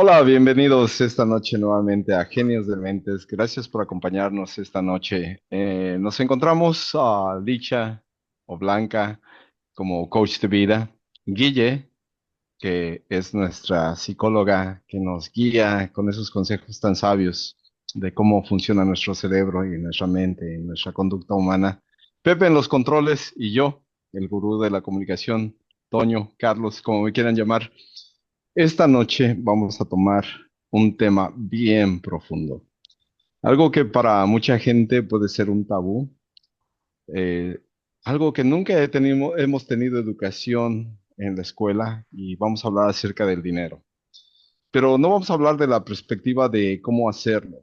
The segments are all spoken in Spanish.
Hola, bienvenidos esta noche nuevamente a Genios de Mentes. Gracias por acompañarnos esta noche. Nos encontramos a Licha o Blanca como coach de vida, Guille, que es nuestra psicóloga que nos guía con esos consejos tan sabios de cómo funciona nuestro cerebro y nuestra mente y nuestra conducta humana. Pepe en los controles y yo, el gurú de la comunicación, Toño, Carlos, como me quieran llamar. Esta noche vamos a tomar un tema bien profundo, algo que para mucha gente puede ser un tabú, eh, algo que nunca hemos tenido educación en la escuela y vamos a hablar acerca del dinero. Pero no vamos a hablar de la perspectiva de cómo hacerlo,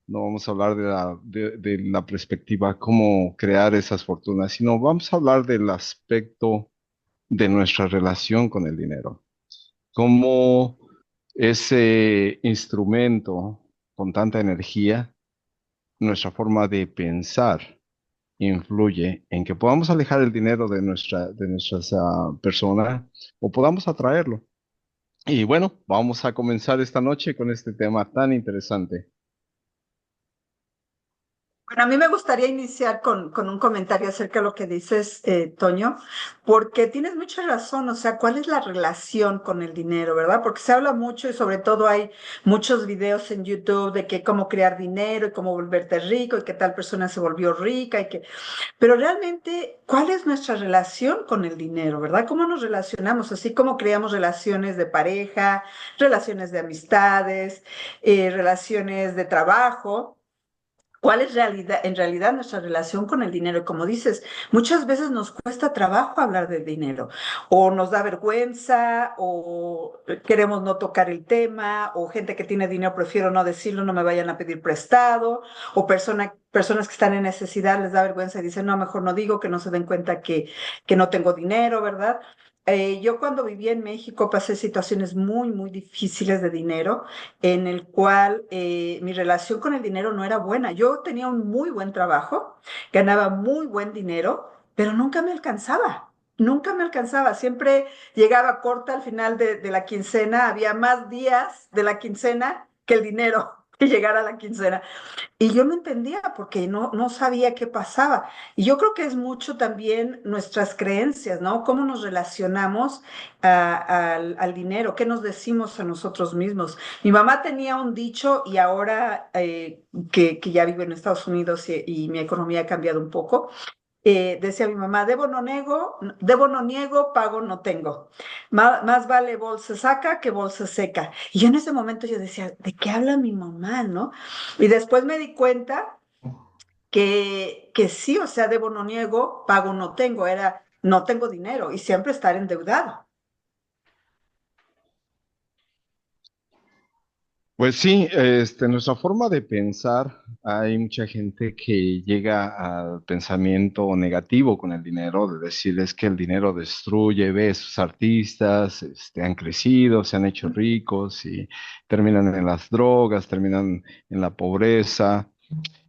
no vamos a hablar de la perspectiva cómo crear esas fortunas, sino vamos a hablar del aspecto de nuestra relación con el dinero. Cómo ese instrumento con tanta energía, nuestra forma de pensar influye en que podamos alejar el dinero de nuestras personas o podamos atraerlo. Y bueno, vamos a comenzar esta noche con este tema tan interesante. Bueno, a mí me gustaría iniciar con un comentario acerca de lo que dices, Toño, porque tienes mucha razón, o sea, ¿cuál es la relación con el dinero, verdad? Porque se habla mucho y sobre todo hay muchos videos en YouTube de que cómo crear dinero y cómo volverte rico y que tal persona se volvió rica y que... Pero realmente, ¿cuál es nuestra relación con el dinero, verdad? ¿Cómo nos relacionamos? Así como creamos relaciones de pareja, relaciones de amistades, relaciones de trabajo. ¿Cuál es en realidad nuestra relación con el dinero? Y como dices, muchas veces nos cuesta trabajo hablar del dinero, o nos da vergüenza, o queremos no tocar el tema, o gente que tiene dinero prefiero no decirlo, no me vayan a pedir prestado, o personas que están en necesidad les da vergüenza y dicen, no, mejor no digo, que no se den cuenta que no tengo dinero, ¿verdad? Yo cuando vivía en México pasé situaciones muy, muy difíciles de dinero en el cual mi relación con el dinero no era buena. Yo tenía un muy buen trabajo, ganaba muy buen dinero, pero nunca me alcanzaba. Nunca me alcanzaba, siempre llegaba corta al final de la quincena, había más días de la quincena que el dinero que llegara a la quincena. Y yo no entendía porque no sabía qué pasaba. Y yo creo que es mucho también nuestras creencias, ¿no? Cómo nos relacionamos al dinero, qué nos decimos a nosotros mismos. Mi mamá tenía un dicho y ahora que ya vivo en Estados Unidos y mi economía ha cambiado un poco, decía mi mamá, debo no niego, pago no tengo. Más vale bolsa saca que bolsa seca. Y yo en ese momento yo decía, ¿de qué habla mi mamá, no? Y después me di cuenta que sí, o sea, debo no niego, pago no tengo, era no tengo dinero y siempre estar endeudado. Pues sí, nuestra forma de pensar, hay mucha gente que llega al pensamiento negativo con el dinero, de decir es que el dinero destruye, ve, esos artistas, han crecido, se han hecho ricos y terminan en las drogas, terminan en la pobreza.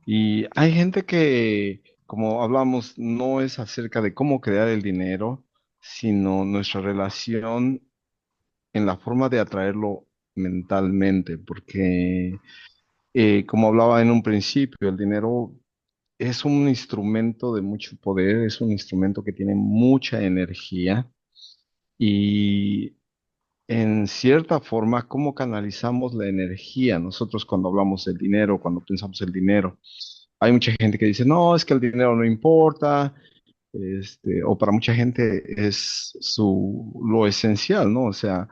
Y hay gente que, como hablamos, no es acerca de cómo crear el dinero, sino nuestra relación en la forma de atraerlo mentalmente, porque como hablaba en un principio, el dinero es un instrumento de mucho poder, es un instrumento que tiene mucha energía y en cierta forma, ¿cómo canalizamos la energía nosotros cuando hablamos del dinero, cuando pensamos el dinero? Hay mucha gente que dice, no, es que el dinero no importa, o para mucha gente es lo esencial, ¿no? O sea,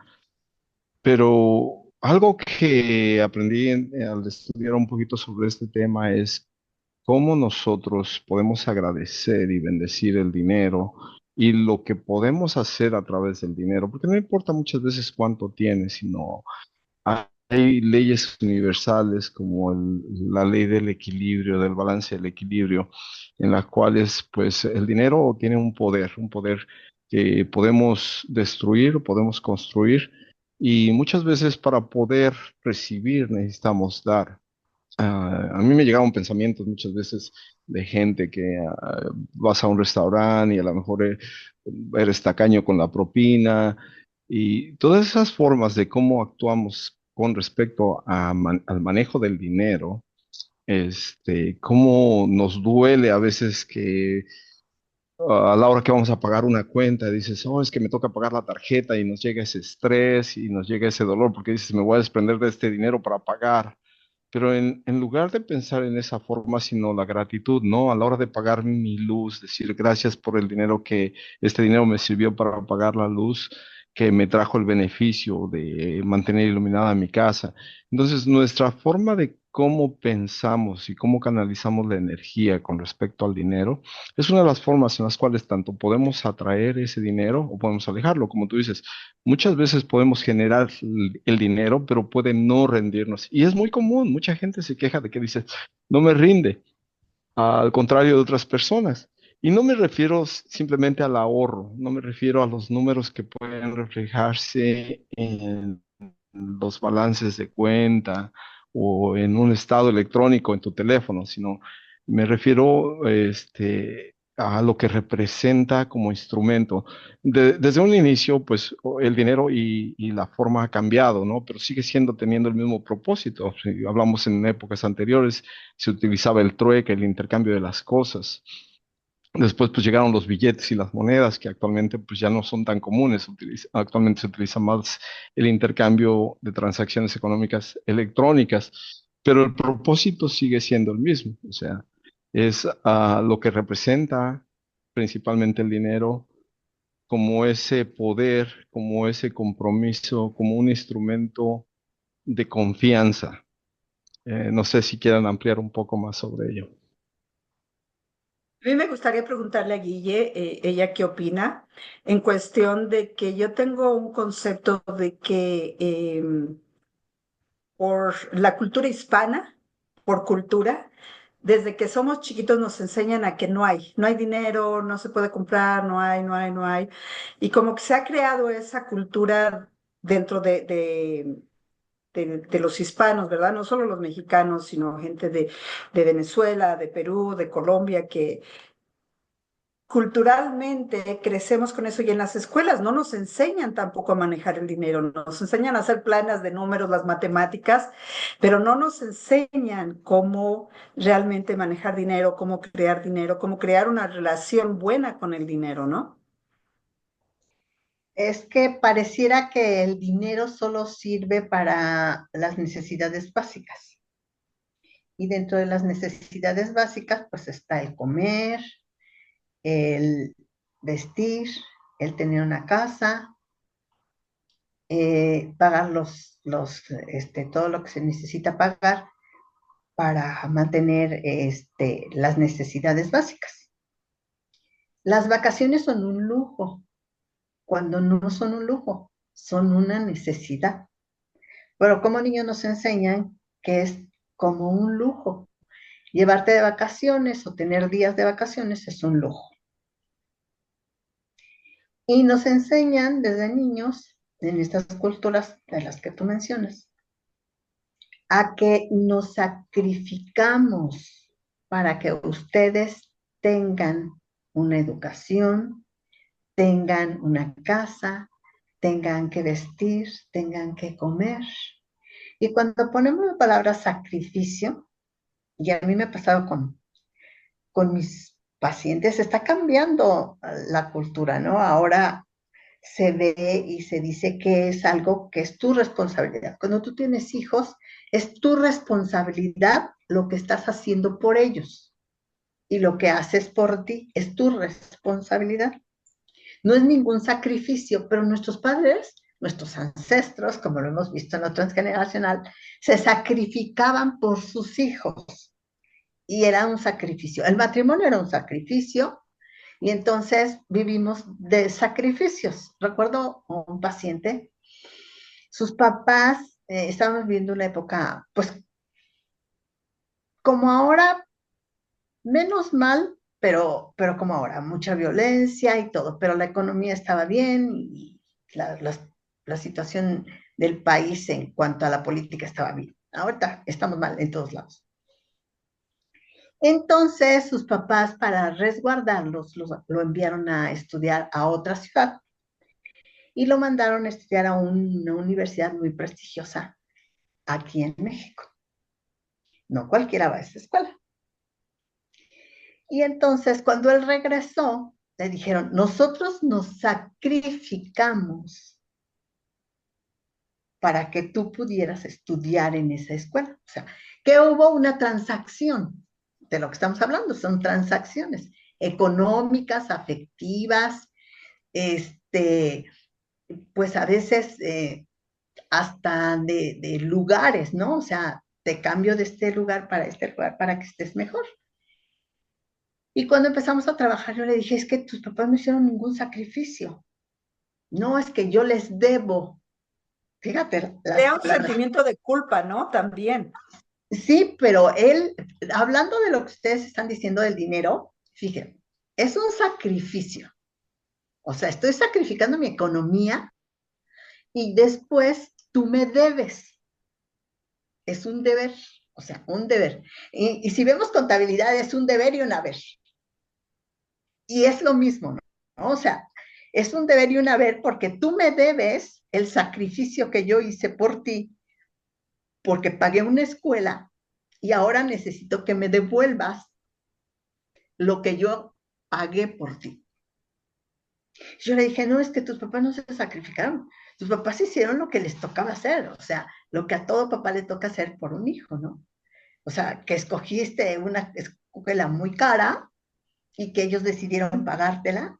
pero algo que aprendí al estudiar un poquito sobre este tema es cómo nosotros podemos agradecer y bendecir el dinero y lo que podemos hacer a través del dinero, porque no importa muchas veces cuánto tienes, sino hay leyes universales como la ley del equilibrio, del balance del equilibrio, en las cuales pues el dinero tiene un poder que podemos destruir, podemos construir, y muchas veces para poder recibir necesitamos dar. A mí me llegaban pensamientos muchas veces de gente que vas a un restaurante y a lo mejor eres tacaño con la propina y todas esas formas de cómo actuamos con respecto al manejo del dinero, cómo nos duele a veces que a la hora que vamos a pagar una cuenta, dices, oh, es que me toca pagar la tarjeta y nos llega ese estrés y nos llega ese dolor porque dices, me voy a desprender de este dinero para pagar. Pero en lugar de pensar en esa forma, sino la gratitud, ¿no? A la hora de pagar mi luz, decir gracias por el dinero que este dinero me sirvió para pagar la luz, que me trajo el beneficio de mantener iluminada mi casa. Entonces, nuestra forma de cómo pensamos y cómo canalizamos la energía con respecto al dinero es una de las formas en las cuales tanto podemos atraer ese dinero o podemos alejarlo, como tú dices. Muchas veces podemos generar el dinero, pero puede no rendirnos. Y es muy común, mucha gente se queja de que dice, no me rinde, al contrario de otras personas. Y no me refiero simplemente al ahorro, no me refiero a los números que pueden reflejarse en los balances de cuenta o en un estado electrónico en tu teléfono, sino me refiero a lo que representa como instrumento. Desde un inicio, pues el dinero y la forma ha cambiado, ¿no? Pero sigue siendo teniendo el mismo propósito. Si hablamos en épocas anteriores, se utilizaba el trueque, el intercambio de las cosas. Después pues llegaron los billetes y las monedas que actualmente pues ya no son tan comunes. Actualmente se utiliza más el intercambio de transacciones económicas electrónicas, pero el propósito sigue siendo el mismo. O sea, es lo que representa principalmente el dinero como ese poder, como ese compromiso, como un instrumento de confianza. No sé si quieran ampliar un poco más sobre ello. A mí me gustaría preguntarle a Guille, ella qué opina, en cuestión de que yo tengo un concepto de que por la cultura hispana, por cultura, desde que somos chiquitos nos enseñan a que no hay dinero, no se puede comprar, no hay. Y como que se ha creado esa cultura dentro de los hispanos, ¿verdad? No solo los mexicanos, sino gente de Venezuela, de Perú, de Colombia, que culturalmente crecemos con eso y en las escuelas no nos enseñan tampoco a manejar el dinero, nos enseñan a hacer planas de números, las matemáticas, pero no nos enseñan cómo realmente manejar dinero, cómo crear una relación buena con el dinero, ¿no? Es que pareciera que el dinero solo sirve para las necesidades básicas. Y dentro de las necesidades básicas, pues está el comer, el vestir, el tener una casa, pagar todo lo que se necesita pagar para mantener las necesidades básicas. Las vacaciones son un lujo, cuando no son un lujo, son una necesidad. Pero como niños nos enseñan que es como un lujo. Llevarte de vacaciones o tener días de vacaciones es un lujo. Y nos enseñan desde niños, en estas culturas de las que tú mencionas, a que nos sacrificamos para que ustedes tengan una educación, tengan una casa, tengan que vestir, tengan que comer. Y cuando ponemos la palabra sacrificio, y a mí me ha pasado con mis pacientes, está cambiando la cultura, ¿no? Ahora se ve y se dice que es algo que es tu responsabilidad. Cuando tú tienes hijos, es tu responsabilidad lo que estás haciendo por ellos. Y lo que haces por ti es tu responsabilidad. No es ningún sacrificio, pero nuestros padres, nuestros ancestros, como lo hemos visto en lo transgeneracional, se sacrificaban por sus hijos y era un sacrificio. El matrimonio era un sacrificio y entonces vivimos de sacrificios. Recuerdo un paciente, sus papás, estábamos viviendo una época, pues como ahora, menos mal, pero como ahora, mucha violencia y todo, pero la economía estaba bien y la situación del país en cuanto a la política estaba bien. Ahorita estamos mal en todos lados. Entonces sus papás, para resguardarlos, lo enviaron a estudiar a otra ciudad y lo mandaron a estudiar a una universidad muy prestigiosa aquí en México. No cualquiera va a esa escuela. Y entonces cuando él regresó, le dijeron, nosotros nos sacrificamos para que tú pudieras estudiar en esa escuela. O sea, que hubo una transacción de lo que estamos hablando, son transacciones económicas, afectivas, este, pues a veces hasta de lugares, ¿no? O sea, te cambio de este lugar para que estés mejor. Y cuando empezamos a trabajar, yo le dije, es que tus papás no hicieron ningún sacrificio. No, es que yo les debo. Fíjate las Crea un palabras. sentimiento de culpa, ¿no? También. Sí, pero él, hablando de lo que ustedes están diciendo del dinero, fíjense, es un sacrificio. O sea, estoy sacrificando mi economía y después tú me debes. Es un deber, o sea, un deber. Y si vemos contabilidad, es un deber y un haber. Y es lo mismo, ¿no? O sea, es un deber y un haber porque tú me debes el sacrificio que yo hice por ti, porque pagué una escuela y ahora necesito que me devuelvas lo que yo pagué por ti. Yo le dije, no, es que tus papás no se sacrificaron, tus papás hicieron lo que les tocaba hacer, o sea, lo que a todo papá le toca hacer por un hijo, ¿no? O sea, que escogiste una escuela muy cara y que ellos decidieron pagártela.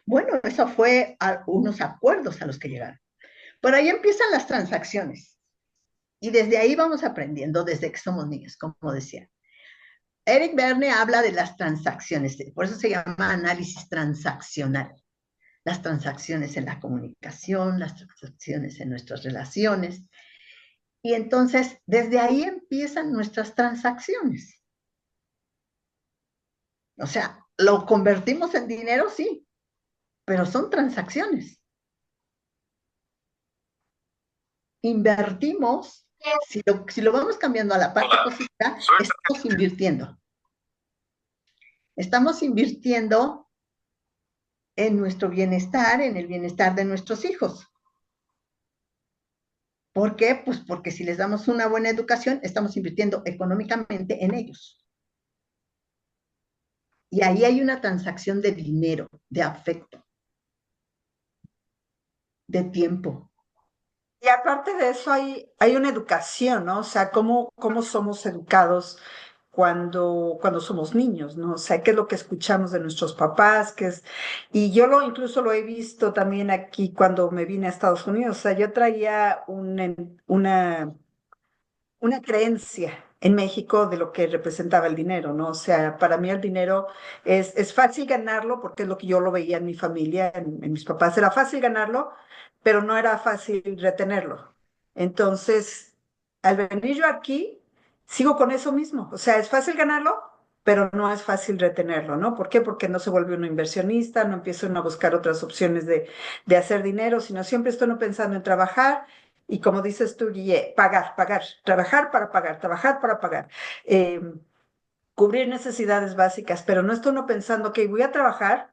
Bueno, eso fue a unos acuerdos a los que llegaron. Pero ahí empiezan las transacciones. Y desde ahí vamos aprendiendo desde que somos niños, como decía. Eric Berne habla de las transacciones, por eso se llama análisis transaccional. Las transacciones en la comunicación, las transacciones en nuestras relaciones. Y entonces, desde ahí empiezan nuestras transacciones. O sea, lo convertimos en dinero, sí, pero son transacciones. Invertimos, si lo vamos cambiando a la parte positiva, estamos invirtiendo. Estamos invirtiendo en nuestro bienestar, en el bienestar de nuestros hijos. ¿Por qué? Pues porque si les damos una buena educación, estamos invirtiendo económicamente en ellos. Y ahí hay una transacción de dinero, de afecto, de tiempo. Y aparte de eso hay una educación, ¿no? O sea, cómo somos educados cuando somos niños, ¿no? O sea, qué es lo que escuchamos de nuestros papás, y yo incluso lo he visto también aquí cuando me vine a Estados Unidos. O sea, yo traía una creencia en México de lo que representaba el dinero, ¿no? O sea, para mí el dinero es fácil ganarlo, porque es lo que yo lo veía en mi familia, en mis papás, era fácil ganarlo, pero no era fácil retenerlo. Entonces, al venir yo aquí, sigo con eso mismo. O sea, es fácil ganarlo, pero no es fácil retenerlo, ¿no? ¿Por qué? Porque no se vuelve uno inversionista, no empieza uno a buscar otras opciones de hacer dinero, sino siempre estoy uno pensando en trabajar y como dices tú, Guille, pagar, trabajar para pagar, eh, cubrir necesidades básicas, pero no estoy uno pensando que voy a trabajar,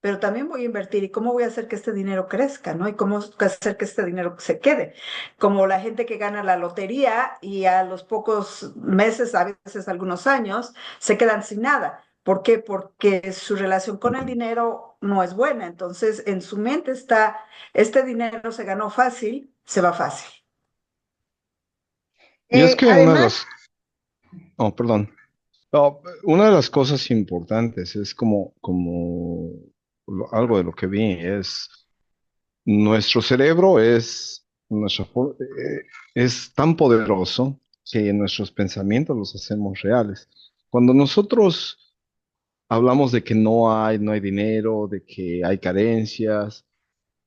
pero también voy a invertir y cómo voy a hacer que este dinero crezca, ¿no? Y cómo hacer que este dinero se quede. Como la gente que gana la lotería y a los pocos meses, a veces algunos años, se quedan sin nada. ¿Por qué? Porque su relación con el dinero no es buena. Entonces, en su mente está, este dinero se ganó fácil, se va fácil. Y es que una de Además, las, oh, perdón. No, una de las cosas importantes es algo de lo que vi es nuestro cerebro es tan poderoso que nuestros pensamientos los hacemos reales. Cuando nosotros hablamos de que no hay dinero, de que hay carencias,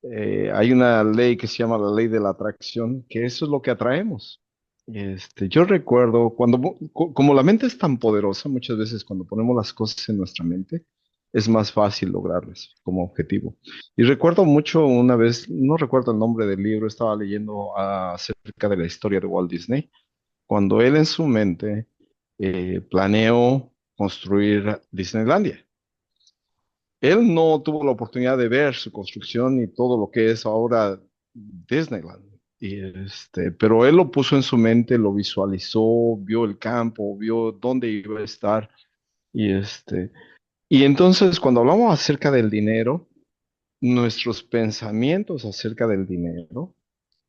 hay una ley que se llama la ley de la atracción, que eso es lo que atraemos. Yo recuerdo como la mente es tan poderosa, muchas veces cuando ponemos las cosas en nuestra mente, es más fácil lograrlas como objetivo. Y recuerdo mucho una vez, no recuerdo el nombre del libro, estaba leyendo acerca de la historia de Walt Disney, cuando él en su mente planeó construir Disneylandia. Él no tuvo la oportunidad de ver su construcción y todo lo que es ahora Disneyland. pero él lo puso en su mente, lo visualizó, vio el campo, vio dónde iba a estar. Y, y entonces cuando hablamos acerca del dinero, nuestros pensamientos acerca del dinero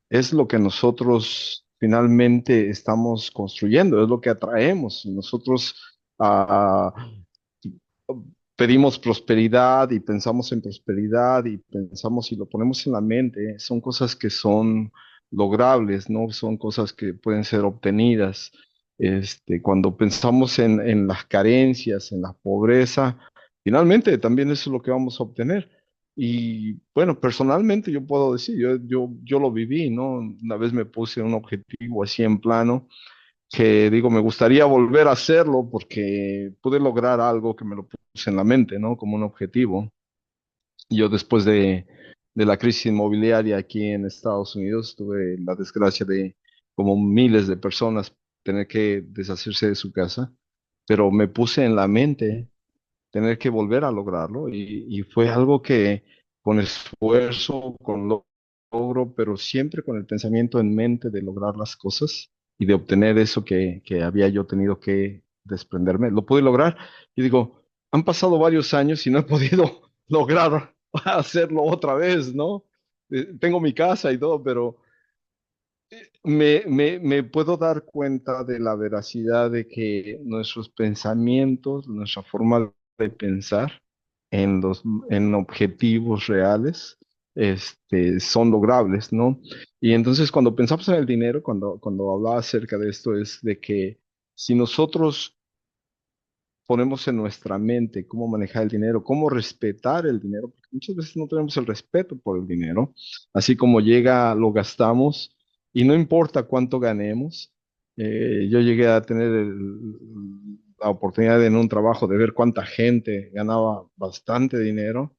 es lo que nosotros finalmente estamos construyendo, es lo que atraemos. Nosotros ah, pedimos prosperidad y pensamos en prosperidad y pensamos y lo ponemos en la mente, son cosas que son logrables, ¿no? Son cosas que pueden ser obtenidas. Cuando pensamos en las carencias, en la pobreza, finalmente también eso es lo que vamos a obtener. Y bueno, personalmente yo puedo decir, yo lo viví, ¿no? Una vez me puse un objetivo así en plano que digo, me gustaría volver a hacerlo porque pude lograr algo que me lo puse en la mente, ¿no? Como un objetivo. Yo después de la crisis inmobiliaria aquí en Estados Unidos tuve la desgracia de, como miles de personas, tener que deshacerse de su casa, pero me puse en la mente tener que volver a lograrlo y fue algo que con esfuerzo, logro, pero siempre con el pensamiento en mente de lograr las cosas y de obtener eso que había yo tenido que desprenderme. Lo pude lograr y digo, han pasado varios años y no he podido lograr hacerlo otra vez, ¿no? Tengo mi casa y todo, pero me puedo dar cuenta de la veracidad de que nuestros pensamientos, nuestra forma de pensar en objetivos reales, son logrables, ¿no? Y entonces cuando pensamos en el dinero, cuando hablaba acerca de esto, es de que si nosotros ponemos en nuestra mente cómo manejar el dinero, cómo respetar el dinero, porque muchas veces no tenemos el respeto por el dinero, así como llega, lo gastamos y no importa cuánto ganemos. Yo llegué a tener la oportunidad en un trabajo de ver cuánta gente ganaba bastante dinero,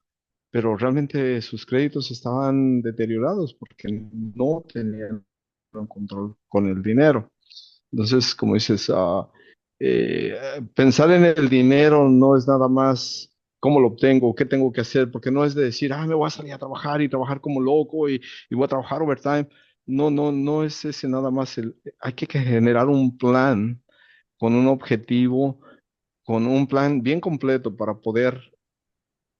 pero realmente sus créditos estaban deteriorados porque no tenían un control con el dinero. Entonces, como dices, pensar en el dinero no es nada más cómo lo obtengo, qué tengo que hacer, porque no es de decir, me voy a salir a trabajar y trabajar como loco y voy a trabajar overtime. No, no, no es ese nada más hay que generar un plan con un objetivo, con un plan bien completo para poder,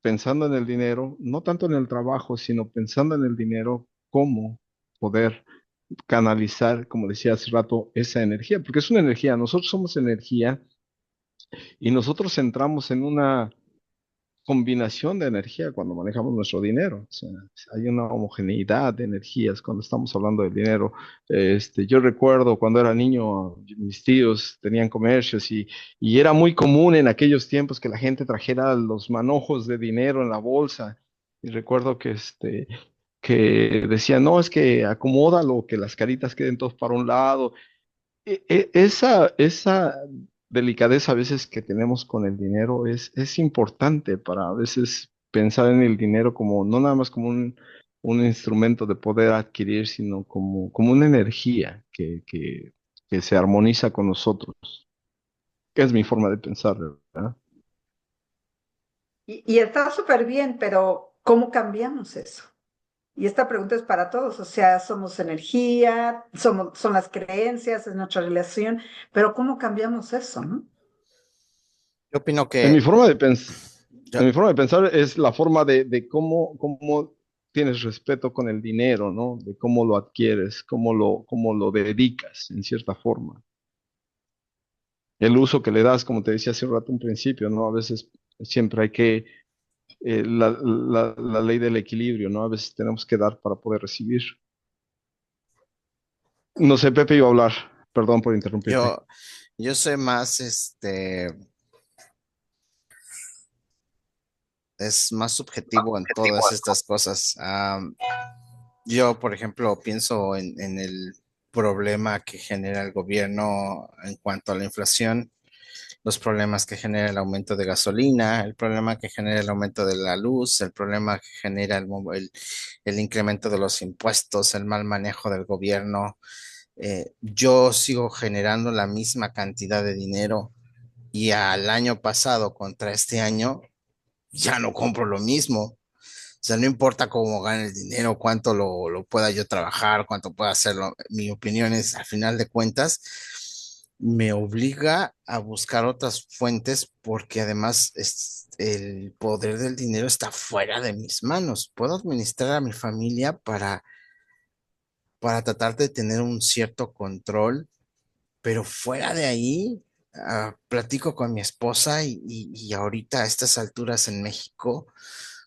pensando en el dinero, no tanto en el trabajo, sino pensando en el dinero, cómo poder canalizar, como decía hace rato, esa energía, porque es una energía, nosotros somos energía y nosotros entramos en una combinación de energía cuando manejamos nuestro dinero. O sea, hay una homogeneidad de energías cuando estamos hablando del dinero. Yo recuerdo cuando era niño, mis tíos tenían comercios y era muy común en aquellos tiempos que la gente trajera los manojos de dinero en la bolsa. Y recuerdo que decían, no, es que acomódalo, que las caritas queden todos para un lado. Esa delicadeza a veces que tenemos con el dinero es importante para a veces pensar en el dinero como no nada más como un instrumento de poder adquirir, sino como una energía que se armoniza con nosotros, que es mi forma de pensar, ¿verdad? Y está súper bien, pero ¿cómo cambiamos eso? Y esta pregunta es para todos, o sea, somos energía, son las creencias, es nuestra relación, pero ¿cómo cambiamos eso, no? Yo opino En mi que forma de pensar, yo, en mi forma de pensar es la forma de cómo tienes respeto con el dinero, ¿no? De cómo lo adquieres, cómo lo dedicas, en cierta forma. El uso que le das, como te decía hace un rato, un principio, ¿no? A veces siempre hay que, la ley del equilibrio, ¿no? A veces tenemos que dar para poder recibir. No sé, Pepe iba a hablar, perdón por interrumpirte. yo, yo soy más, es más subjetivo en todas estas cosas. Yo, por ejemplo, pienso en el problema que genera el gobierno en cuanto a la inflación, los problemas que genera el aumento de gasolina, el problema que genera el aumento de la luz, el problema que genera el incremento de los impuestos, el mal manejo del gobierno. Yo sigo generando la misma cantidad de dinero y al año pasado contra este año ya no compro lo mismo. O sea, no importa cómo gane el dinero, cuánto lo pueda yo trabajar, cuánto pueda hacerlo. Mi opinión es, al final de cuentas, me obliga a buscar otras fuentes porque además el poder del dinero está fuera de mis manos. Puedo administrar a mi familia para tratar de tener un cierto control, pero fuera de ahí, platico con mi esposa y ahorita a estas alturas en México,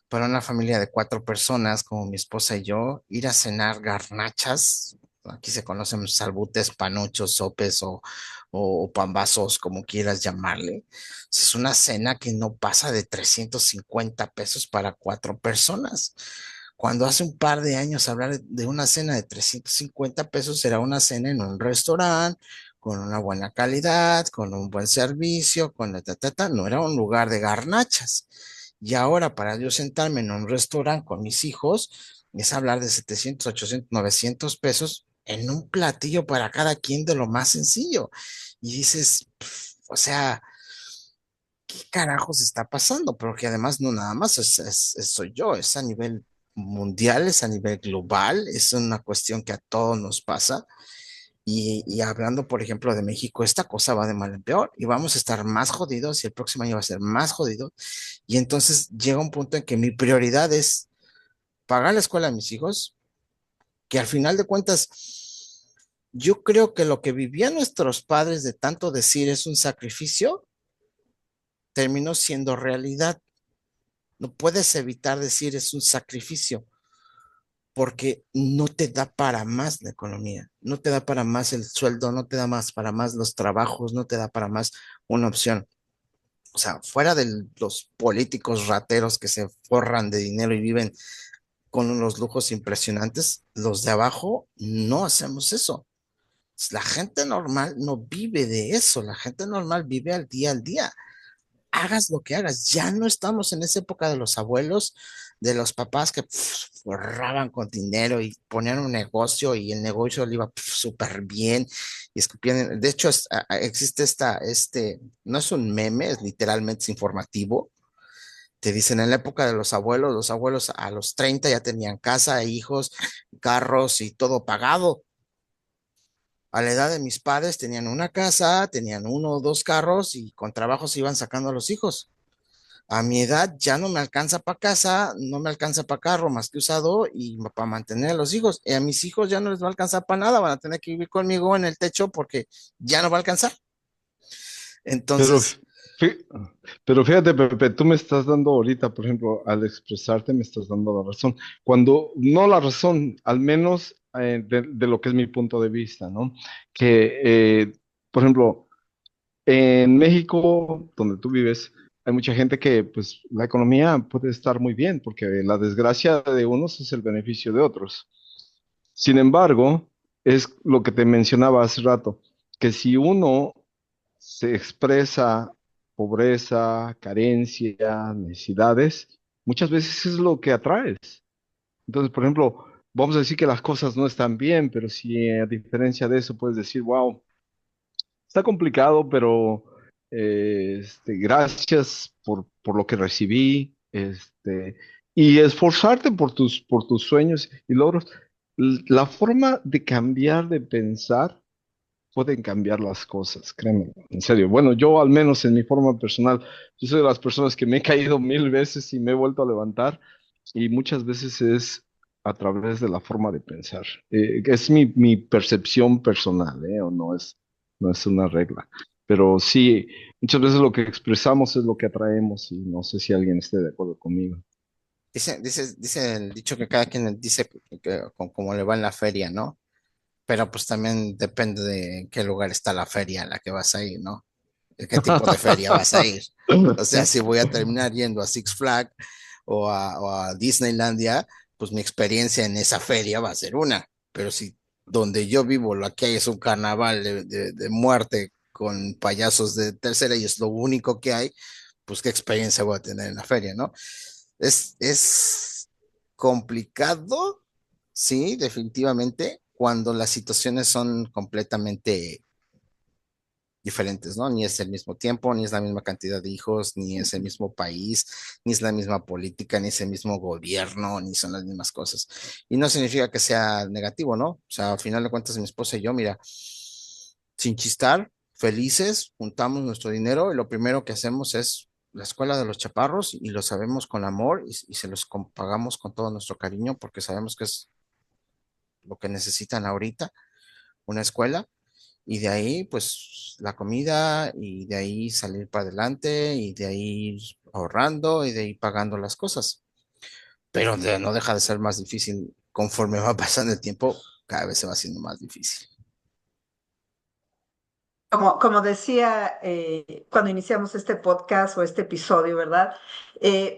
para una familia de 4 personas, como mi esposa y yo, ir a cenar garnachas, aquí se conocen salbutes, panuchos, sopes o pambazos, como quieras llamarle, es una cena que no pasa de 350 pesos para 4 personas. Cuando hace un par de años hablar de una cena de 350 pesos era una cena en un restaurante, con una buena calidad, con un buen servicio, con no era un lugar de garnachas. Y ahora para yo sentarme en un restaurante con mis hijos, es hablar de 700, 800, 900 pesos en un platillo para cada quien de lo más sencillo. Y dices, o sea, ¿qué carajos está pasando? Porque además no nada más soy yo, es a nivel mundial, es a nivel global, es una cuestión que a todos nos pasa. Y hablando, por ejemplo, de México, esta cosa va de mal en peor y vamos a estar más jodidos y el próximo año va a ser más jodido. Y entonces llega un punto en que mi prioridad es pagar la escuela de mis hijos, que al final de cuentas, yo creo que lo que vivían nuestros padres de tanto decir es un sacrificio, terminó siendo realidad. No puedes evitar decir es un sacrificio porque no te da para más la economía, no te da para más el sueldo, no te da más para más los trabajos, no te da para más una opción. O sea, fuera de los políticos rateros que se forran de dinero y viven con unos lujos impresionantes, los de abajo no hacemos eso. La gente normal no vive de eso, la gente normal vive al día. Hagas lo que hagas, ya no estamos en esa época de los abuelos, de los papás que forraban con dinero y ponían un negocio y el negocio le iba súper bien y escupían. De hecho, existe no es un meme, es literalmente es informativo. Te dicen en la época de los abuelos a los 30 ya tenían casa, hijos, carros y todo pagado. A la edad de mis padres tenían una casa, tenían 1 o 2 carros y con trabajo se iban sacando a los hijos. A mi edad ya no me alcanza para casa, no me alcanza para carro más que usado y para mantener a los hijos. Y a mis hijos ya no les va a alcanzar para nada, van a tener que vivir conmigo en el techo porque ya no va a alcanzar. Pero, Entonces, fí- pero fíjate, Pepe, tú me estás dando ahorita, por ejemplo, al expresarte, me estás dando la razón. Cuando, no la razón, al menos de lo que es mi punto de vista, ¿no? Que, por ejemplo, en México, donde tú vives, hay mucha gente que, pues, la economía puede estar muy bien, porque la desgracia de unos es el beneficio de otros. Sin embargo, es lo que te mencionaba hace rato, que si uno se expresa pobreza, carencia, necesidades, muchas veces es lo que atraes. Entonces, por ejemplo, vamos a decir que las cosas no están bien, pero si a diferencia de eso puedes decir, wow, está complicado, pero gracias por lo que recibí, y esforzarte por tus sueños y logros. La forma de cambiar de pensar pueden cambiar las cosas, créeme, en serio. Bueno, yo al menos en mi forma personal, yo soy de las personas que me he caído 1000 veces y me he vuelto a levantar y muchas veces es a través de la forma de pensar. Es mi percepción personal, o no es una regla. Pero sí, muchas veces lo que expresamos es lo que atraemos y no sé si alguien esté de acuerdo conmigo. dice el dicho que cada quien dice con cómo le va en la feria, ¿no? Pero pues también depende de en qué lugar está la feria a la que vas a ir, ¿no? ¿De qué tipo de feria vas a ir? O sea, si voy a terminar yendo a Six Flags o a Disneylandia, pues mi experiencia en esa feria va a ser una. Pero si donde yo vivo lo que hay es un carnaval de muerte con payasos de tercera y es lo único que hay, pues qué experiencia voy a tener en la feria, ¿no? Es complicado, sí, definitivamente, cuando las situaciones son completamente diferentes, ¿no? Ni es el mismo tiempo, ni es la misma cantidad de hijos, ni es el mismo país, ni es la misma política, ni es el mismo gobierno, ni son las mismas cosas. Y no significa que sea negativo, ¿no? O sea, al final de cuentas, mi esposa y yo, mira, sin chistar, felices, juntamos nuestro dinero y lo primero que hacemos es la escuela de los chaparros y lo sabemos con amor y se los pagamos con todo nuestro cariño porque sabemos que es lo que necesitan ahorita, una escuela. Y de ahí, pues, la comida, y de ahí salir para adelante, y de ahí ir ahorrando, y de ahí pagando las cosas. Pero no deja de ser más difícil conforme va pasando el tiempo, cada vez se va haciendo más difícil. Como decía cuando iniciamos este podcast o este episodio, ¿verdad?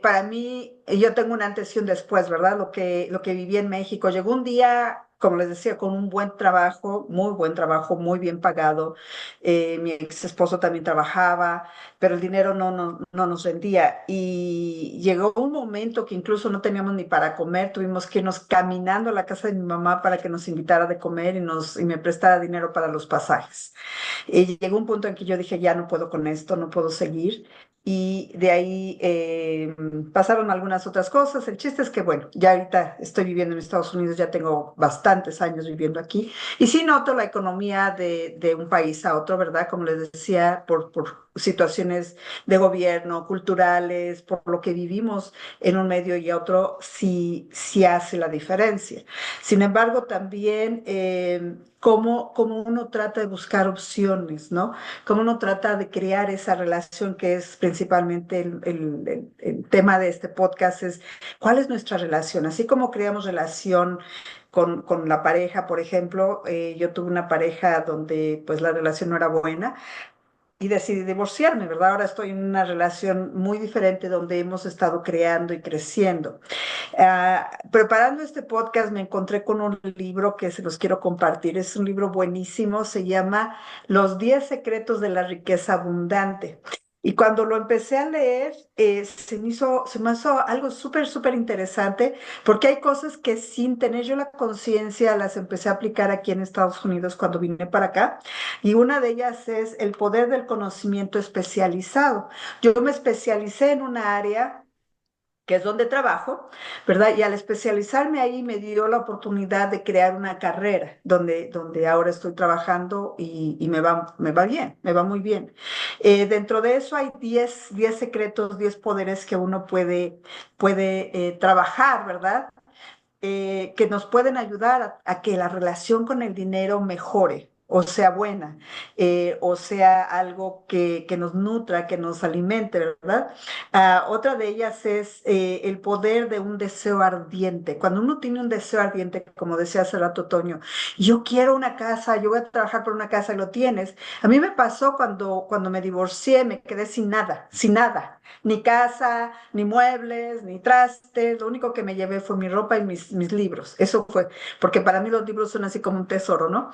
Para mí, yo tengo un antes y un después, ¿verdad? Lo que viví en México. Llegó un día, como les decía, con un buen trabajo, muy bien pagado. Mi ex esposo también trabajaba, pero el dinero no nos rendía. Y llegó un momento que incluso no teníamos ni para comer, tuvimos que irnos caminando a la casa de mi mamá para que nos invitara de comer y me prestara dinero para los pasajes. Y llegó un punto en que yo dije, ya no puedo con esto, no puedo seguir. Y de ahí pasaron algunas otras cosas. El chiste es que, bueno, ya ahorita estoy viviendo en Estados Unidos, ya tengo bastantes años viviendo aquí. Y sí noto la economía de un país a otro, ¿verdad? Como les decía, por situaciones de gobierno, culturales, por lo que vivimos en un medio y otro, sí hace la diferencia. Sin embargo, también cómo uno trata de buscar opciones, ¿no? Cómo uno trata de crear esa relación que es principalmente el tema de este podcast, es cuál es nuestra relación. Así como creamos relación con la pareja, por ejemplo, yo tuve una pareja donde pues la relación no era buena y decidí divorciarme, ¿verdad? Ahora estoy en una relación muy diferente donde hemos estado creando y creciendo. Preparando este podcast me encontré con un libro que se los quiero compartir. Es un libro buenísimo, se llama Los 10 secretos de la riqueza abundante. Y cuando lo empecé a leer, se me hizo algo súper interesante, porque hay cosas que sin tener yo la conciencia las empecé a aplicar aquí en Estados Unidos cuando vine para acá. Y una de ellas es el poder del conocimiento especializado. Yo me especialicé en una área que es donde trabajo, ¿verdad? Y al especializarme ahí me dio la oportunidad de crear una carrera donde ahora estoy trabajando y me va bien, me va muy bien. Dentro de eso hay 10 secretos, 10 poderes que uno puede trabajar, ¿verdad? Que nos pueden ayudar a que la relación con el dinero mejore. O sea buena, o sea algo que nos nutra, que nos alimente, ¿verdad? Otra de ellas es el poder de un deseo ardiente. Cuando uno tiene un deseo ardiente, como decía hace rato Toño, yo quiero una casa, yo voy a trabajar por una casa y lo tienes. A mí me pasó cuando me divorcié, me quedé sin nada, ni casa, ni muebles, ni trastes. Lo único que me llevé fue mi ropa y mis libros. Eso fue, porque para mí los libros son así como un tesoro, ¿no?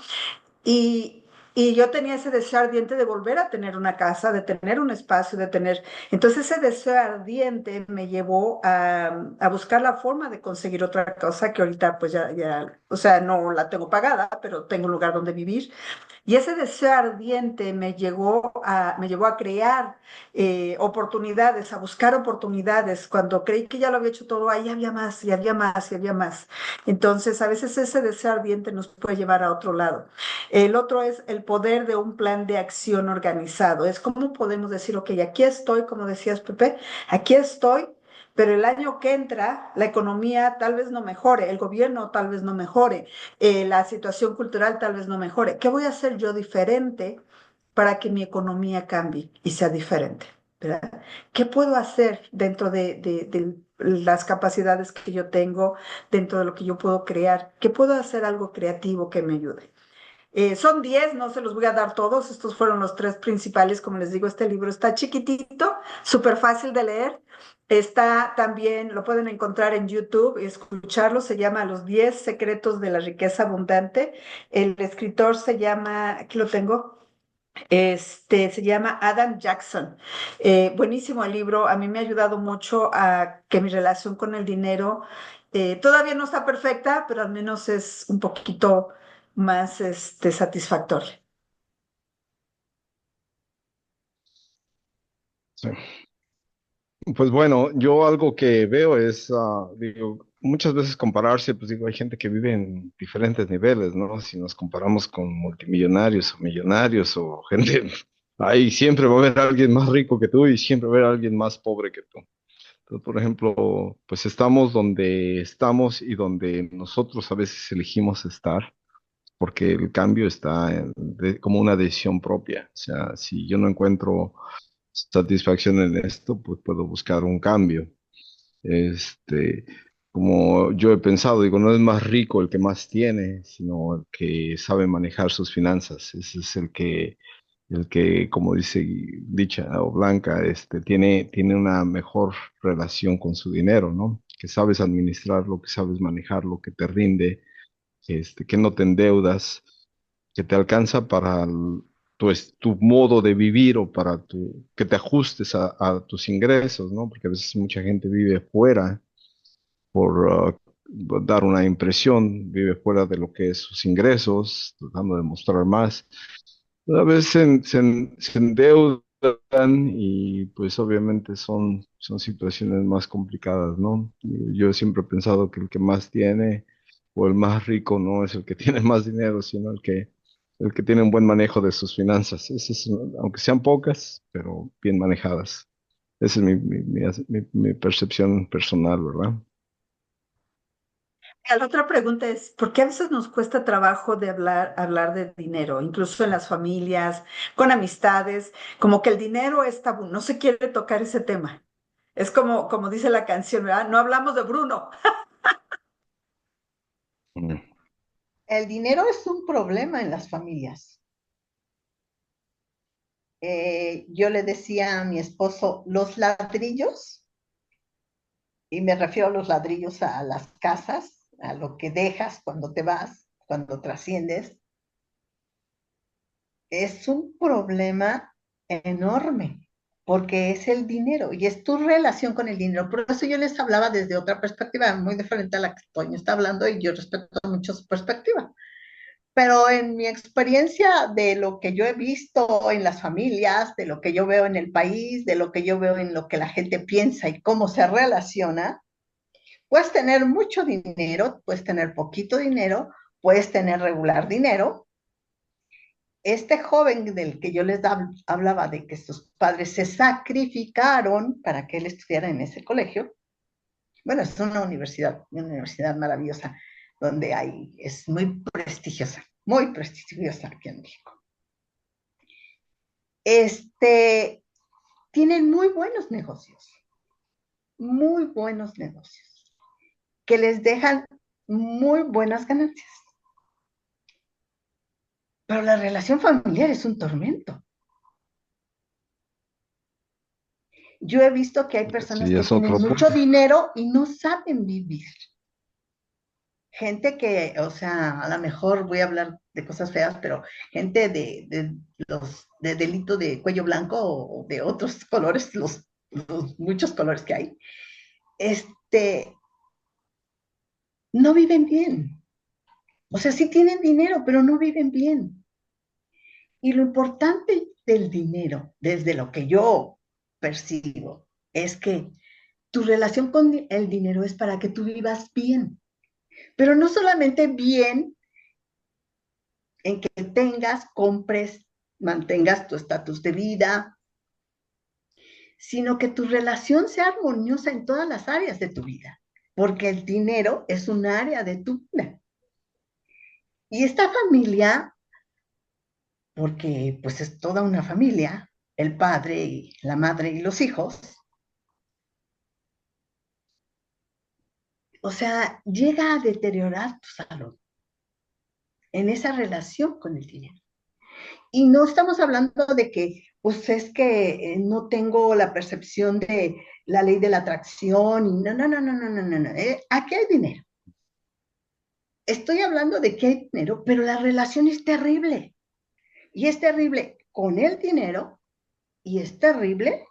Y, y yo tenía ese deseo ardiente de volver a tener una casa, de tener un espacio, de tener... Entonces ese deseo ardiente me llevó a buscar la forma de conseguir otra cosa que ahorita pues o sea, no la tengo pagada, pero tengo un lugar donde vivir. Y ese deseo ardiente me llevó a crear oportunidades, a buscar oportunidades. Cuando creí que ya lo había hecho todo, ahí había más, y había más, y había más. Entonces, a veces ese deseo ardiente nos puede llevar a otro lado. El otro es el poder de un plan de acción organizado. Es como podemos decir, ok, aquí estoy, como decías, Pepe, aquí estoy, pero el año que entra, la economía tal vez no mejore, el gobierno tal vez no mejore, la situación cultural tal vez no mejore. ¿Qué voy a hacer yo diferente para que mi economía cambie y sea diferente? ¿Verdad? ¿Qué puedo hacer dentro de las capacidades que yo tengo, dentro de lo que yo puedo crear? ¿Qué puedo hacer algo creativo que me ayude? Son 10, no se los voy a dar todos, estos fueron los tres principales, como les digo, este libro está chiquitito, súper fácil de leer, está también, lo pueden encontrar en YouTube y escucharlo, se llama Los 10 secretos de la riqueza abundante, el escritor se llama, aquí lo tengo, se llama Adam Jackson. Buenísimo el libro, a mí me ha ayudado mucho a que mi relación con el dinero todavía no está perfecta, pero al menos es un poquito más satisfactoria. Sí. Pues bueno, yo algo que veo es, digo, muchas veces compararse, pues digo, hay gente que vive en diferentes niveles, ¿no? Si nos comparamos con multimillonarios o millonarios o gente, ahí siempre va a haber alguien más rico que tú y siempre va a haber alguien más pobre que tú. Entonces, por ejemplo, pues estamos donde estamos y donde nosotros a veces elegimos estar, porque el cambio está como una decisión propia. O sea, si yo no encuentro satisfacción en esto, pues puedo buscar un cambio. Este, como yo he pensado, digo, no es más rico el que más tiene, sino el que sabe manejar sus finanzas. Ese es el que, como dice Dicha o Blanca, tiene una mejor relación con su dinero, ¿no? Que sabes administrarlo, que sabes manejarlo, que te rinde, que no te endeudas, que te alcanza para tu modo de vivir o para que te ajustes a tus ingresos, ¿no? Porque a veces mucha gente vive fuera por dar una impresión, vive fuera de lo que es sus ingresos, tratando de mostrar más. A veces se endeudan y pues obviamente son situaciones más complicadas, ¿no? Yo siempre he pensado que el que más tiene o el más rico no es el que tiene más dinero, sino el que tiene un buen manejo de sus finanzas. Aunque sean pocas, pero bien manejadas. Esa es mi percepción personal, ¿verdad? La otra pregunta es, ¿por qué a veces nos cuesta trabajo de hablar de dinero, incluso en las familias, con amistades, como que el dinero es tabú, no se quiere tocar ese tema? Es como dice la canción, ¿verdad? No hablamos de Bruno. Mm. El dinero es un problema en las familias. Yo le decía a mi esposo, los ladrillos, y me refiero a los ladrillos a las casas, a lo que dejas cuando te vas, cuando trasciendes, es un problema enorme, porque es el dinero y es tu relación con el dinero. Por eso yo les hablaba desde otra perspectiva, muy diferente a la que Toño está hablando y yo respeto mucho su perspectiva. Pero en mi experiencia de lo que yo he visto en las familias, de lo que yo veo en el país, de lo que yo veo en lo que la gente piensa y cómo se relaciona, puedes tener mucho dinero, puedes tener poquito dinero, puedes tener regular dinero. Este joven del que yo les hablaba de que sus padres se sacrificaron para que él estudiara en ese colegio, bueno, es una universidad maravillosa, donde es muy prestigiosa aquí en México. Tienen muy buenos negocios, que les dejan muy buenas ganancias. Pero la relación familiar es un tormento. Yo he visto que hay personas Sí, que es tienen otro mucho punto. dinero y no saben vivir. Gente que, o sea, a lo mejor voy a hablar de cosas feas, pero gente de delito de cuello blanco o de otros colores, los muchos colores que hay, este, no viven bien. O sea, sí tienen dinero, pero no viven bien. Y lo importante del dinero, desde lo que yo percibo, es que tu relación con el dinero es para que tú vivas bien, pero no solamente bien en que tengas, compres, mantengas tu estatus de vida, sino que tu relación sea armoniosa en todas las áreas de tu vida, porque el dinero es un área de tu vida. Y esta familia, porque pues es toda una familia, el padre y la madre y los hijos, o sea, llega a deteriorar tu salud en esa relación con el dinero. Y no estamos hablando de que, pues es que no tengo la percepción de la ley de la atracción y no, no, no, no, no, no, no, no. Aquí hay dinero. Estoy hablando de que hay dinero, pero la relación es terrible. Y es terrible con el dinero y es terrible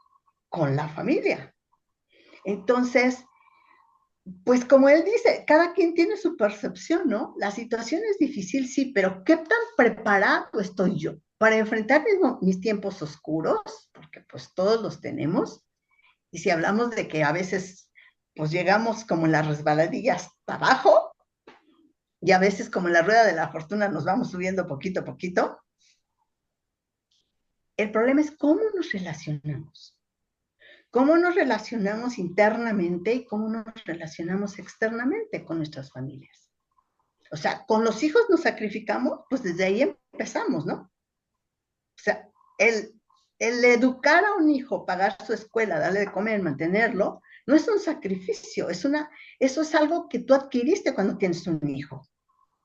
con la familia. Entonces, pues como él dice, cada quien tiene su percepción, ¿no? La situación es difícil, sí, pero ¿qué tan preparado estoy yo para enfrentar mis tiempos oscuros? Porque pues todos los tenemos. Y si hablamos de que a veces pues llegamos como en las resbaladillas hasta abajo, y a veces como en la rueda de la fortuna nos vamos subiendo poquito a poquito, el problema es cómo nos relacionamos. Cómo nos relacionamos internamente y cómo nos relacionamos externamente con nuestras familias. O sea, con los hijos nos sacrificamos, pues desde ahí empezamos, ¿no? O sea, el educar a un hijo, pagar su escuela, darle de comer, mantenerlo, no es un sacrificio, eso es algo que tú adquiriste cuando tienes un hijo.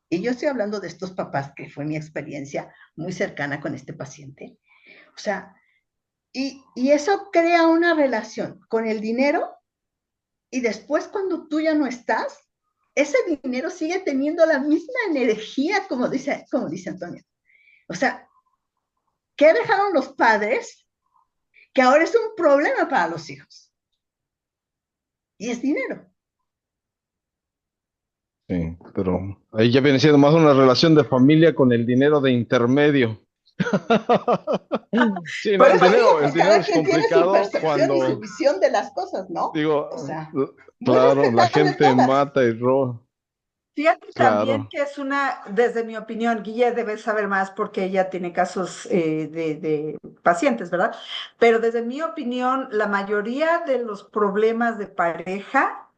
Y yo estoy hablando de estos papás, que fue mi experiencia muy cercana con este paciente. O sea, y eso crea una relación con el dinero, y después cuando tú ya no estás, ese dinero sigue teniendo la misma energía, como dice Antonio. O sea, ¿qué dejaron los padres? Que ahora es un problema para los hijos. Y es dinero. Sí, pero ahí ya viene siendo más una relación de familia con el dinero de intermedio. Sí, no, Por eso digo el que dinero cada es quien tiene su complicado percepción y su cuando, visión de las cosas, ¿no? O digo, sea, muy claro, la respetable gente todas. mata y roba, Fíjate también claro, que es desde mi opinión, Guille debe saber más porque ella tiene casos de pacientes, ¿verdad? Pero desde mi opinión, la mayoría de los problemas de pareja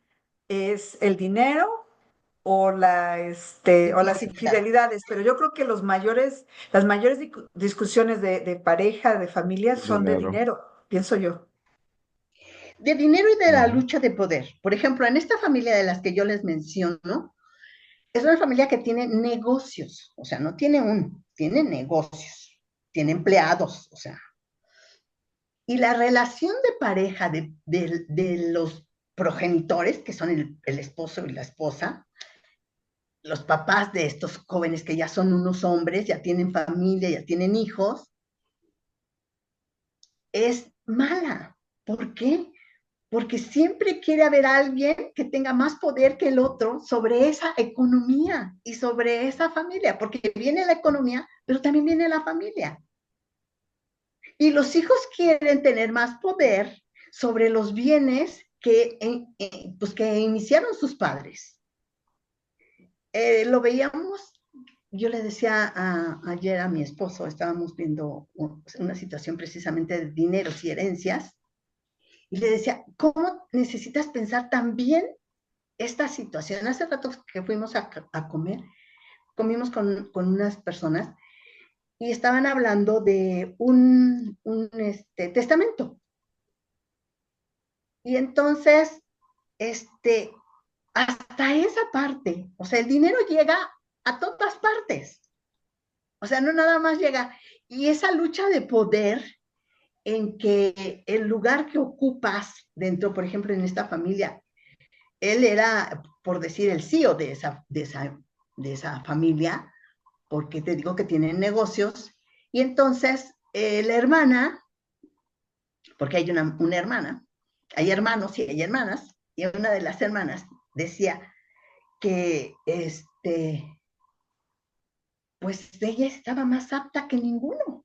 es el dinero o las Infidelidad. infidelidades, pero yo creo que las mayores discusiones de pareja, de familia, son de dinero. dinero, pienso yo. De dinero y de la Ujú. lucha de poder. Por ejemplo, en esta familia de las que yo les menciono, es una familia que tiene negocios, o sea, no tiene tiene negocios, tiene empleados, o sea. Y la relación de pareja de los progenitores, que son el esposo y la esposa, los papás de estos jóvenes que ya son unos hombres, ya tienen familia, ya tienen hijos, es mala. ¿Por qué? Porque siempre quiere haber alguien que tenga más poder que el otro sobre esa economía y sobre esa familia, porque viene la economía, pero también viene la familia. Y los hijos quieren tener más poder sobre los bienes pues que iniciaron sus padres. Lo veíamos, yo le decía ayer a mi esposo, estábamos viendo una situación precisamente de dineros y herencias, y le decía, ¿cómo necesitas pensar también esta situación? Hace rato que fuimos a comer, comimos con unas personas y estaban hablando de un testamento. Y entonces, este, hasta esa parte, o sea, el dinero llega a todas partes. O sea, no nada más llega. Y esa lucha de poder en que el lugar que ocupas dentro, por ejemplo, en esta familia, él era, por decir, el CEO de esa familia, porque te digo que tienen negocios, y entonces la hermana, porque hay una hermana, hay hermanos y hay hermanas, y una de las hermanas decía que pues ella estaba más apta que ninguno.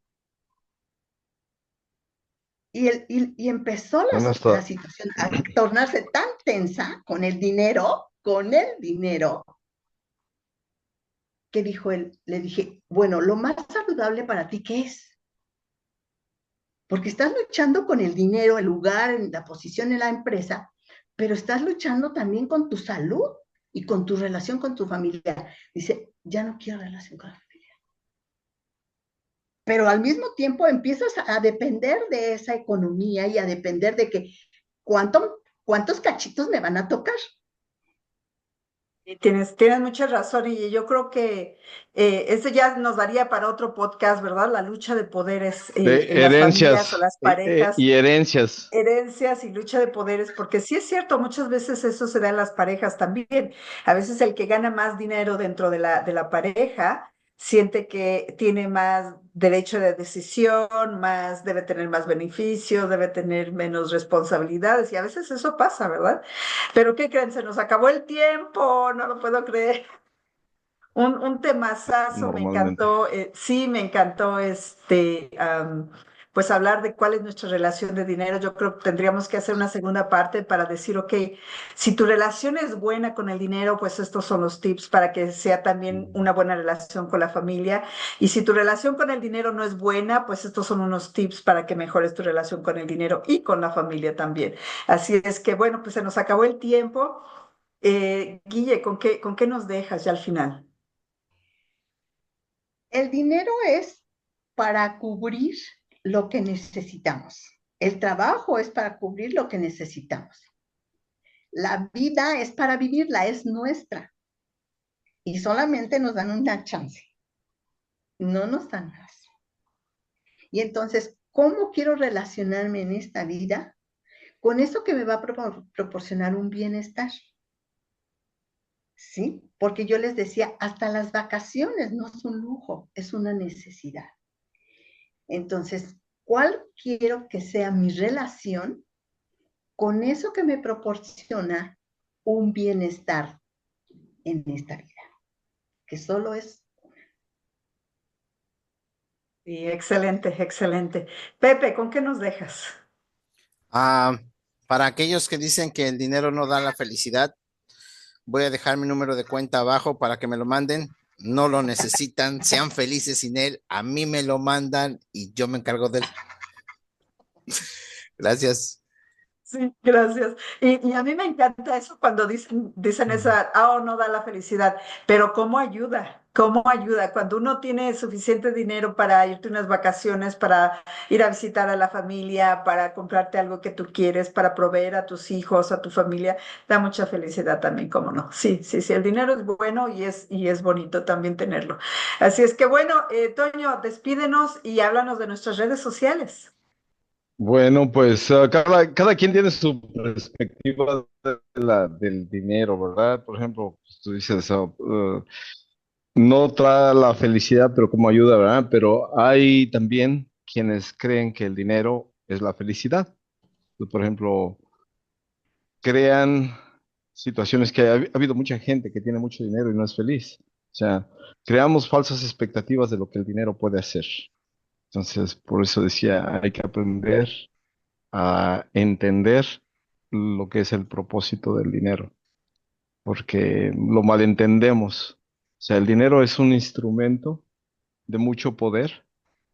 Y empezó Bueno, la hasta, situación a tornarse tan tensa con el dinero, que dijo él, le dije, bueno, lo más saludable para ti, ¿qué es? Porque estás luchando con el dinero, el lugar, la posición en la empresa, pero estás luchando también con tu salud y con tu relación con tu familia. Dice, ya no quiero relación con la familia. Pero al mismo tiempo empiezas a depender de esa economía y a depender de que cuántos cachitos me van a tocar. Y tienes mucha razón y yo creo que eso ya nos daría para otro podcast, ¿verdad? La lucha de poderes de en las familias o herencias las parejas, y herencias. herencias y lucha de poderes, porque sí es cierto, muchas veces eso se da en las parejas también. A veces el que gana más dinero dentro de la pareja siente que tiene más derecho de decisión, más, debe tener más beneficios, debe tener menos responsabilidades y a veces eso pasa, ¿verdad? Pero ¿qué creen? Se nos acabó el tiempo, no lo puedo creer. Un temazazo, me Normalmente. encantó, sí, me encantó pues hablar de cuál es nuestra relación de dinero. Yo creo que tendríamos que hacer una segunda parte para decir, ok, si tu relación es buena con el dinero, pues estos son los tips para que sea también una buena relación con la familia. Y si tu relación con el dinero no es buena, pues estos son unos tips para que mejores tu relación con el dinero y con la familia también. Así es que, bueno, pues se nos acabó el tiempo. Guille, con qué nos dejas ya al final? El dinero es para cubrir lo que necesitamos. El trabajo es para cubrir lo que necesitamos. La vida es para vivirla, es nuestra. Y solamente nos dan una chance. No nos dan más. Y entonces, ¿cómo quiero relacionarme en esta vida con eso que me va a proporcionar un bienestar? ¿Sí? Porque yo les decía, hasta las vacaciones no es un lujo, es una necesidad. Entonces, ¿cuál quiero que sea mi relación con eso que me proporciona un bienestar en esta vida? Que solo es... Sí, excelente, excelente. Pepe, ¿con qué nos dejas? Ah, para aquellos que dicen que el dinero no da la felicidad, voy a dejar mi número de cuenta abajo para que me lo manden. No lo necesitan, sean felices sin él. A mí me lo mandan y yo me encargo de él. Gracias. Sí, gracias. Y a mí me encanta eso cuando dicen esa, no da la felicidad, pero ¿cómo ayuda? ¿Cómo ayuda? Cuando uno tiene suficiente dinero para irte unas vacaciones, para ir a visitar a la familia, para comprarte algo que tú quieres, para proveer a tus hijos, a tu familia, da mucha felicidad también, ¿cómo no? Sí, sí, sí, el dinero es bueno y es bonito también tenerlo. Así es que bueno, Toño, despídenos y háblanos de nuestras redes sociales. Bueno, pues cada quien tiene su perspectiva del dinero, ¿verdad? Por ejemplo, pues, tú dices, no trae la felicidad, pero como ayuda, ¿verdad? Pero hay también quienes creen que el dinero es la felicidad. Pues, por ejemplo, crean situaciones que ha habido mucha gente que tiene mucho dinero y no es feliz. O sea, creamos falsas expectativas de lo que el dinero puede hacer. Entonces, por eso decía, hay que aprender a entender lo que es el propósito del dinero, porque lo malentendemos. O sea, el dinero es un instrumento de mucho poder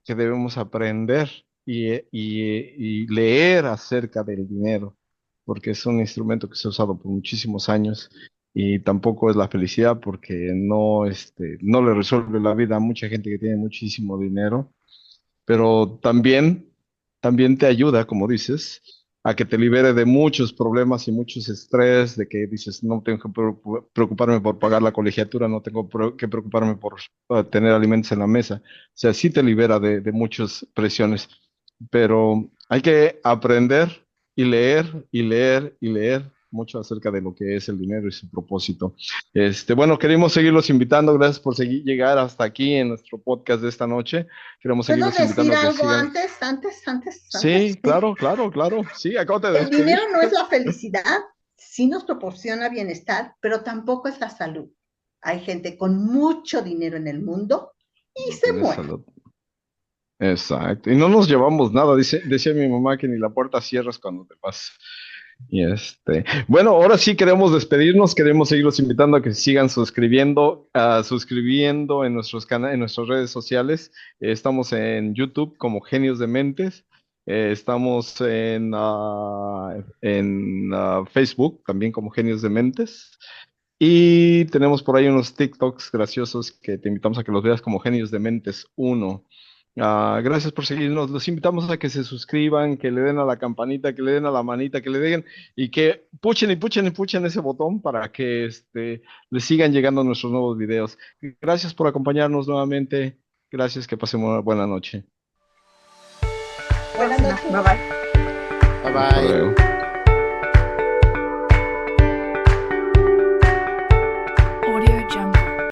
que debemos aprender y leer acerca del dinero, porque es un instrumento que se ha usado por muchísimos años y tampoco es la felicidad porque no, no le resuelve la vida a mucha gente que tiene muchísimo dinero, pero también te ayuda, como dices, a que te libere de muchos problemas y muchos estrés, de que dices, no tengo que preocuparme por pagar la colegiatura, no tengo que preocuparme por tener alimentos en la mesa. O sea, sí te libera de muchas presiones, pero hay que aprender y leer y leer y leer mucho acerca de lo que es el dinero y su propósito. Bueno, queremos seguirlos invitando. Gracias por llegar hasta aquí en nuestro podcast de esta noche. Queremos ¿Puedo seguirlos invitando decir a que algo sigan. antes? Sí, claro, claro, claro. Sí, acabo de El despedir. dinero no es la felicidad, sí nos proporciona bienestar, pero tampoco es la salud. Hay gente con mucho dinero en el mundo y No se tienes muere. salud. Exacto. Y no nos llevamos nada. Decía mi mamá que ni la puerta cierras cuando te vas. Bueno, ahora sí queremos despedirnos, queremos seguirlos invitando a que sigan suscribiendo en nuestros en nuestras redes sociales. Estamos en YouTube como Genios de Mentes. Estamos en Facebook también como Genios de Mentes. Y tenemos por ahí unos TikToks graciosos que te invitamos a que los veas como Genios de Mentes uno. Gracias por seguirnos. Los invitamos a que se suscriban, que le den a la campanita, que le den a la manita, que le den y que puchen y puchen y puchen ese botón para que les sigan llegando nuestros nuevos videos. Gracias por acompañarnos nuevamente. Gracias, que pasemos una buena noche. Buenas Próxima. noches. Bye bye. Bye Hasta bye. luego.